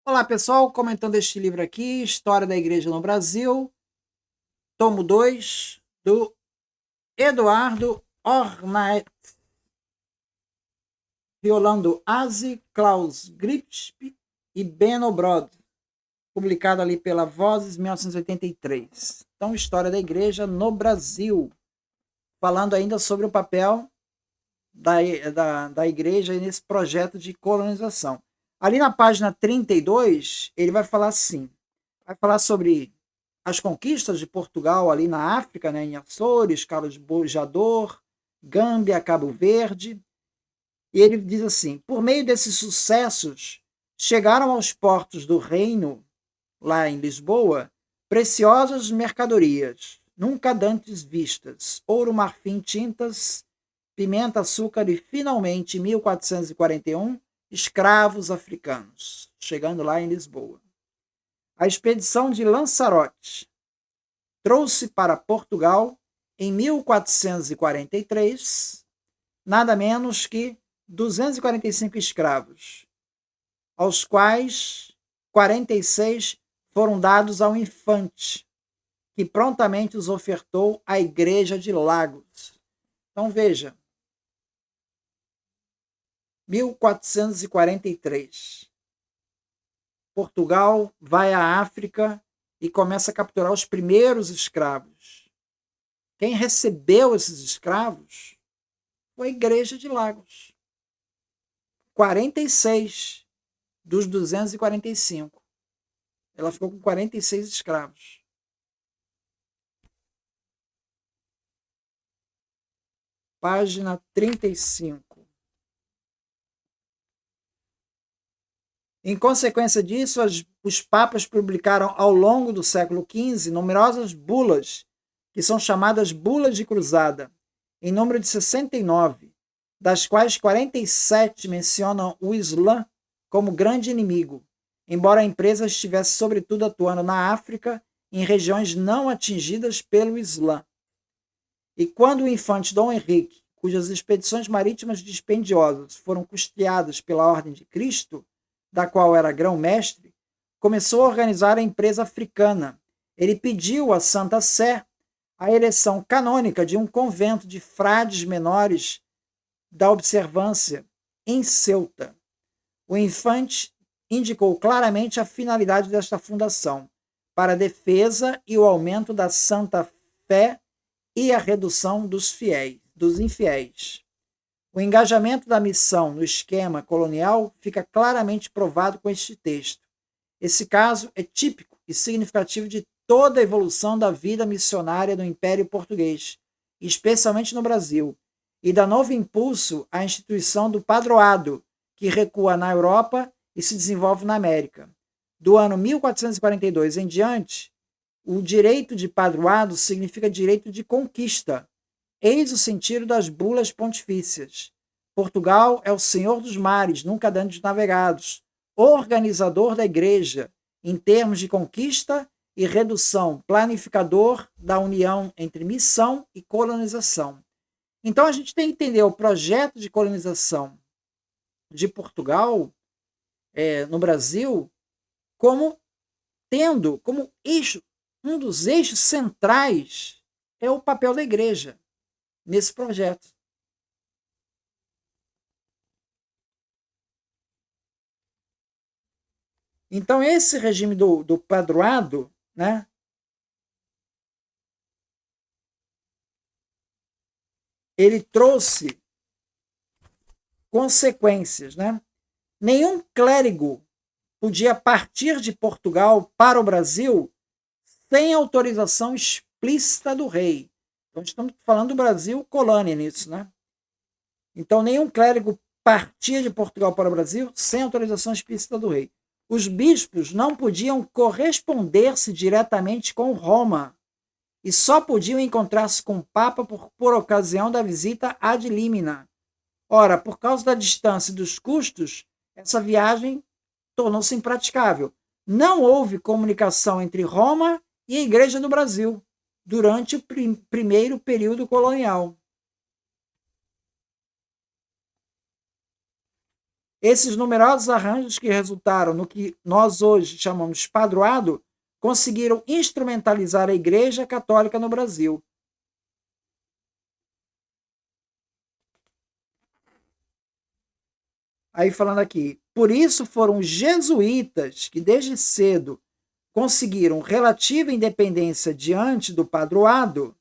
Olá pessoal, comentando este livro aqui, História da Igreja no Brasil, tomo 2, do Eduardo Ornat, Rolando Aze, Klaus Grip e Benno Brod, publicado ali pela Vozes, 1983. Então, História da Igreja no Brasil, falando ainda sobre o papel da igreja nesse projeto de colonização. Ali na página 32, ele vai falar assim, vai falar sobre as conquistas de Portugal ali na África, né, em Açores, Carlos Bojador, Gâmbia, Cabo Verde. E ele diz assim: por meio desses sucessos, chegaram aos portos do reino, lá em Lisboa, preciosas mercadorias, nunca dantes vistas, ouro, marfim, tintas, pimenta, açúcar e, finalmente, em 1441, escravos africanos, chegando lá em Lisboa. A expedição de Lanzarote trouxe para Portugal, em 1443, nada menos que 245 escravos, aos quais 46 foram dados ao infante, que prontamente os ofertou à Igreja de Lagos. Então veja, 1443. Portugal vai à África e começa a capturar os primeiros escravos. Quem recebeu esses escravos foi a Igreja de Lagos. 46 dos 245. Ela ficou com 46 escravos. Página 35. Em consequência disso, os papas publicaram ao longo do século XV numerosas bulas, que são chamadas bulas de cruzada, em número de 69, das quais 47 mencionam o Islã como grande inimigo, embora a empresa estivesse sobretudo atuando na África, em regiões não atingidas pelo Islã. E quando o infante Dom Henrique, cujas expedições marítimas dispendiosas foram custeadas pela Ordem de Cristo, da qual era grão-mestre, começou a organizar a empresa africana. Ele pediu à Santa Sé a ereção canônica de um convento de frades menores da observância em Ceuta. O infante indicou claramente a finalidade desta fundação, para a defesa e o aumento da santa fé e a redução dos infiéis. O engajamento da missão no esquema colonial fica claramente provado com este texto. Esse caso é típico e significativo de toda a evolução da vida missionária do Império Português, especialmente no Brasil, e dá novo impulso à instituição do padroado, que recua na Europa e se desenvolve na América. Do ano 1442 em diante, o direito de padroado significa direito de conquista. Eis o sentido das bulas pontifícias. Portugal é o senhor dos mares, nunca dantes navegados, organizador da igreja, em termos de conquista e redução, planificador da união entre missão e colonização. Então a gente tem que entender o projeto de colonização de Portugal no Brasil como tendo como eixo, um dos eixos centrais é o papel da igreja nesse projeto. Então, esse regime do padroado, né, ele trouxe consequências. Né? Nenhum clérigo podia partir de Portugal para o Brasil sem autorização explícita do rei. Então, estamos falando do Brasil colônia nisso. Né? Então, nenhum clérigo partia de Portugal para o Brasil sem autorização explícita do rei. Os bispos não podiam corresponder-se diretamente com Roma e só podiam encontrar-se com o Papa por ocasião da visita ad limina. Ora, por causa da distância e dos custos, essa viagem tornou-se impraticável. Não houve comunicação entre Roma e a Igreja do Brasil durante o primeiro período colonial. Esses numerosos arranjos que resultaram no que nós hoje chamamos de padroado conseguiram instrumentalizar a Igreja Católica no Brasil. Aí falando aqui, por isso foram os jesuítas que desde cedo conseguiram relativa independência diante do padroado,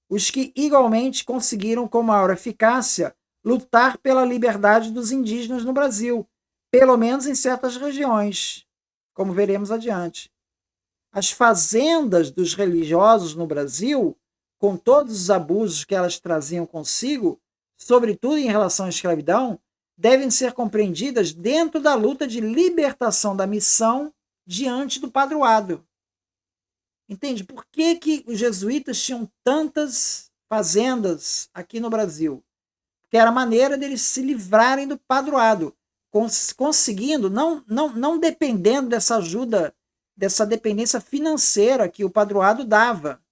os que igualmente conseguiram com maior eficácia lutar pela liberdade dos indígenas no Brasil, pelo menos em certas regiões, como veremos adiante. As fazendas dos religiosos no Brasil, com todos os abusos que elas traziam consigo, sobretudo em relação à escravidão, devem ser compreendidas dentro da luta de libertação da missão diante do padroado. Entende? Por que os jesuítas tinham tantas fazendas aqui no Brasil? Porque era a maneira deles se livrarem do padroado, conseguindo, não dependendo dessa ajuda, dessa dependência financeira que o padroado dava.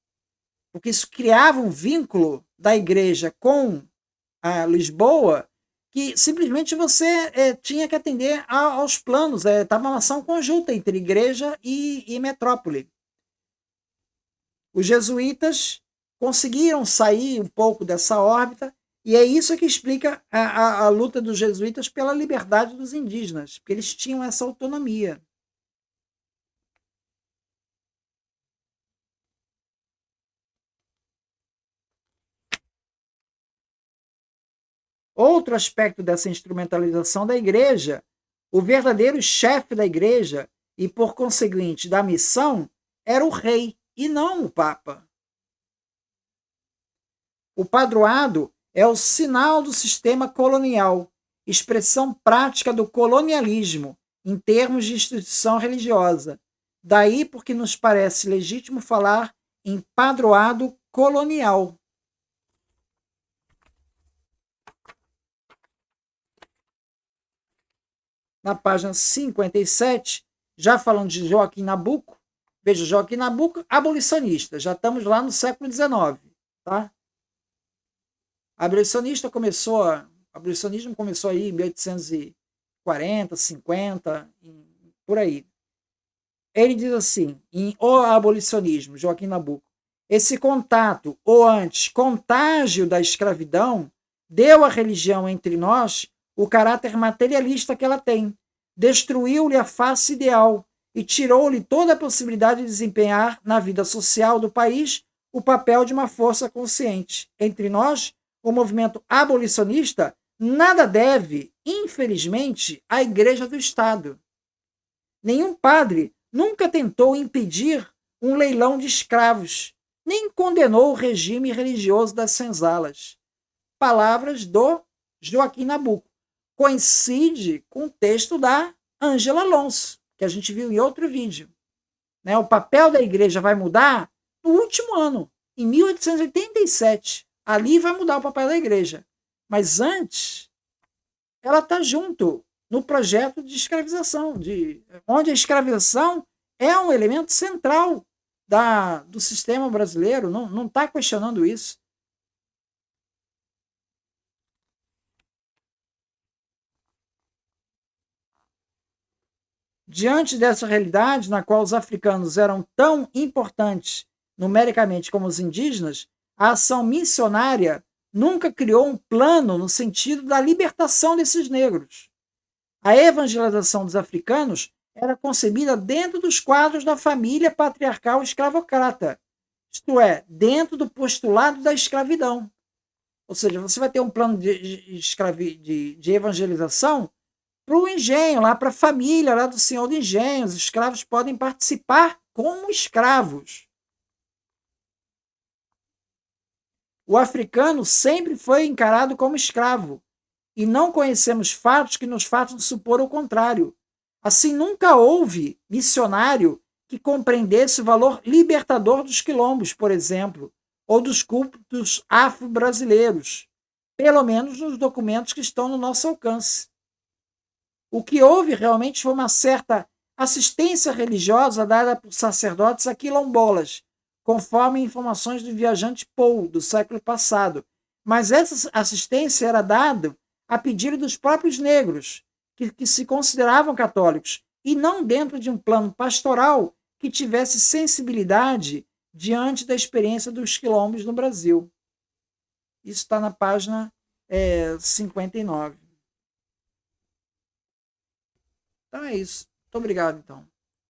Porque isso criava um vínculo da igreja com a Lisboa que simplesmente você tinha que atender aos planos. Estava uma ação conjunta entre igreja e metrópole. Os jesuítas conseguiram sair um pouco dessa órbita, e é isso que explica a luta dos jesuítas pela liberdade dos indígenas, porque eles tinham essa autonomia. Outro aspecto dessa instrumentalização da igreja, o verdadeiro chefe da igreja e, por conseguinte, da missão, era o rei e não o papa. O padroado é o sinal do sistema colonial, expressão prática do colonialismo em termos de instituição religiosa. Daí porque nos parece legítimo falar em padroado colonial. Na página 57, já falando de Joaquim Nabuco, veja, Joaquim Nabuco, abolicionista, já estamos lá no século XIX, tá? Abolicionismo começou aí em 1840, 50, por aí. Ele diz assim, em O Abolicionismo, Joaquim Nabuco, esse contato, ou antes, contágio da escravidão, deu à religião entre nós o caráter materialista que ela tem, destruiu-lhe a face ideal e tirou-lhe toda a possibilidade de desempenhar na vida social do país o papel de uma força consciente. Entre nós, o movimento abolicionista nada deve, infelizmente, à Igreja do Estado. Nenhum padre nunca tentou impedir um leilão de escravos, nem condenou o regime religioso das senzalas. Palavras do Joaquim Nabuco. Coincide com o texto da Ângela Alonso, que a gente viu em outro vídeo. Né? O papel da igreja vai mudar no último ano, em 1887. Ali vai mudar o papel da igreja. Mas antes, ela está junto no projeto de escravização, onde a escravização é um elemento central do sistema brasileiro, não está questionando isso. Diante dessa realidade, na qual os africanos eram tão importantes numericamente como os indígenas, a ação missionária nunca criou um plano no sentido da libertação desses negros. A evangelização dos africanos era concebida dentro dos quadros da família patriarcal escravocrata, isto é, dentro do postulado da escravidão. Ou seja, você vai ter um plano de evangelização para o engenho, lá para a família lá do senhor do engenho. Os escravos podem participar como escravos. O africano sempre foi encarado como escravo, e não conhecemos fatos que nos façam supor o contrário. Assim, nunca houve missionário que compreendesse o valor libertador dos quilombos, por exemplo, ou dos cultos afro-brasileiros, pelo menos nos documentos que estão no nosso alcance. O que houve realmente foi uma certa assistência religiosa dada por sacerdotes a quilombolas, conforme informações do viajante Paul, do século passado. Mas essa assistência era dada a pedido dos próprios negros, que se consideravam católicos, e não dentro de um plano pastoral que tivesse sensibilidade diante da experiência dos quilombos no Brasil. Isso está na página 59. Então é isso. Muito obrigado, então.